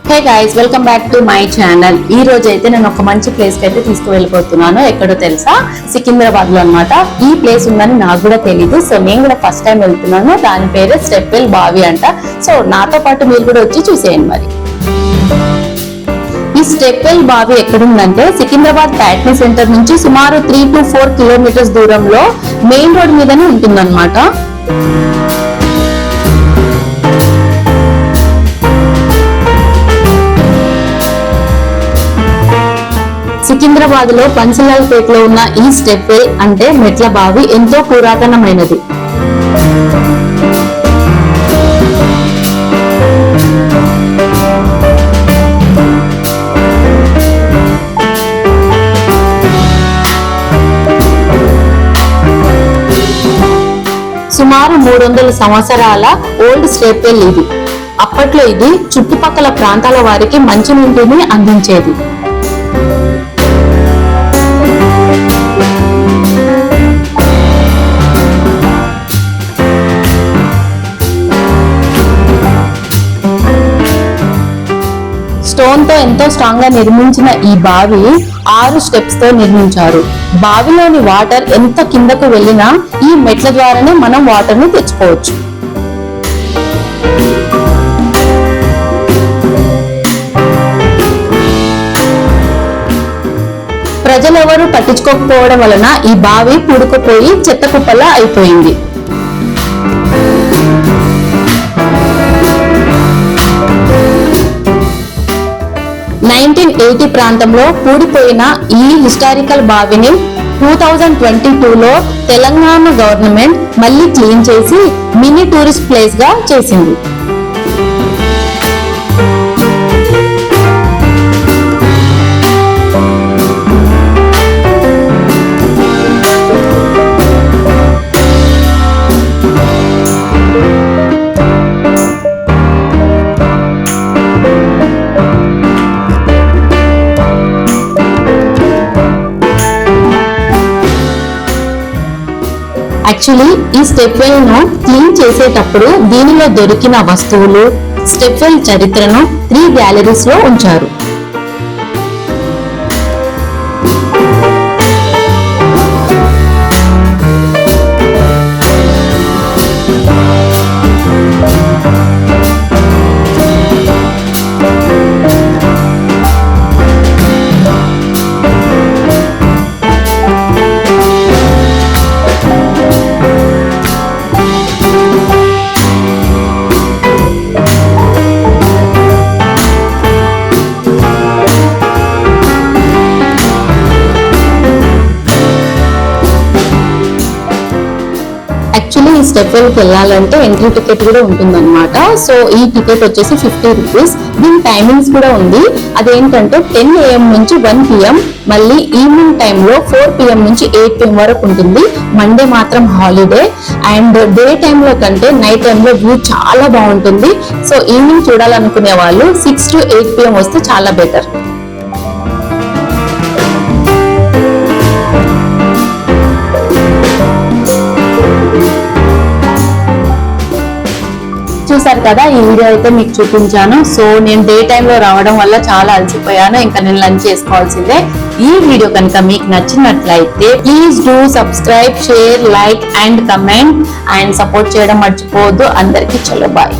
Hey guys, welcome back to my channel. ఈ రోజు అయితే నేను ఒక మంచి ప్లేస్ కి అయితే తీసుకువెళ్ళిపోతున్నాను. ఎక్కడో తెలుసా? సికింద్రాబాద్ లో అన్నమాట. ఈ ప్లేస్ ఉందని నాకు కూడా తెలీదు. సో నేను కూడా ఫస్ట్ టైం వెళ్తున్నాను. దాని పేరు స్టెప్ వెల్ బావి అంట. సో నాతో పాటు మీరు కూడా వచ్చి చూసేయండి. మరి ఈ స్టెప్ వెల్ బావి ఎక్కడుందంటే సికింద్రాబాద్ ప్యాట్నీ సెంటర్ నుంచి సుమారు 3 to 4 కిలోమీటర్స్ దూరంలో మెయిన్ రోడ్ మీదనే ఉంటుందన్నమాట. సికింద్రాబాద్ లో పంచలాల్ పేటలో ఉన్న ఈ స్టెప్ వెల్ అంటే మెట్ల బావి ఎంతో పురాతనమైనది. సుమారు 300 సంవత్సరాల ఓల్డ్ స్టెప్ వెల్ ఇది. అప్పట్లో ఇది చుట్టుపక్కల ప్రాంతాల వారికి మంచినీటిని అందించేది. స్టోన్ తో ఎంతో స్ట్రాంగ్ గా నిర్మించిన ఈ బావి 6 స్టెప్స్ తో నిర్మించారు. బావిలోని వాటర్ ఎంత కిందకు వెళ్ళినా ఈ మెట్ల ద్వారానే మనం వాటర్ ని తెచ్చుకోవచ్చు. ప్రజలెవరూ పట్టించుకోకపోవడం వలన ఈ బావి పూడుకుపోయి చెత్త కుప్పలా అయిపోయింది. ప్రాంతంలో కూడిపోయిన ఈ హిస్టారికల్ బావిని 2022లో తెలంగాణ గవర్నమెంట్ మళ్ళీ క్లీన్ చేసి మినీ టూరిస్ట్ ప్లేస్ గా చేసింది. యాక్చువల్లీ ఈ స్టెప్ వెల్ ను క్లీన్ చేసేటప్పుడు దీనిలో దొరికిన వస్తువులు, స్టెప్ వెల్ చరిత్రను 3 గ్యాలరీస్ లో ఉంచారు. యాక్చువల్లీ ఈ స్టెప్ వెల్ కి వెళ్ళాలంటే ఎంట్రీ టికెట్ కూడా ఉంటుందన్నమాట. సో ఈ టికెట్ వచ్చేసి 50 రూపీస్. దీని టైమింగ్స్ కూడా ఉంది. అదేంటంటే 10 AM నుంచి 1 PM, మళ్ళీ ఈవినింగ్ టైంలో 4 PM నుంచి 8 PM వరకు ఉంటుంది. మండే మాత్రం హాలిడే. అండ్ డే టైంలో కంటే నైట్ టైంలో వ్యూ చాలా బాగుంటుంది. సో ఈవినింగ్ చూడాలనుకునే వాళ్ళు 6 to 8 PM వస్తే చాలా బెటర్. చూసారు కదా, ఈ వీడియో అయితే మీకు చూపించాను. సో నేను డే టైంలో రావడం వల్ల చాలా అలసిపోయాను. ఇంకా నేను లంచ్ చేసుకోవాల్సిందే. ఈ వీడియో కనుక మీకు నచ్చినట్లయితే please do subscribe, share, like and comment and support చేయడం మర్చిపోవద్దు. అందరికీ చలో బాయ్.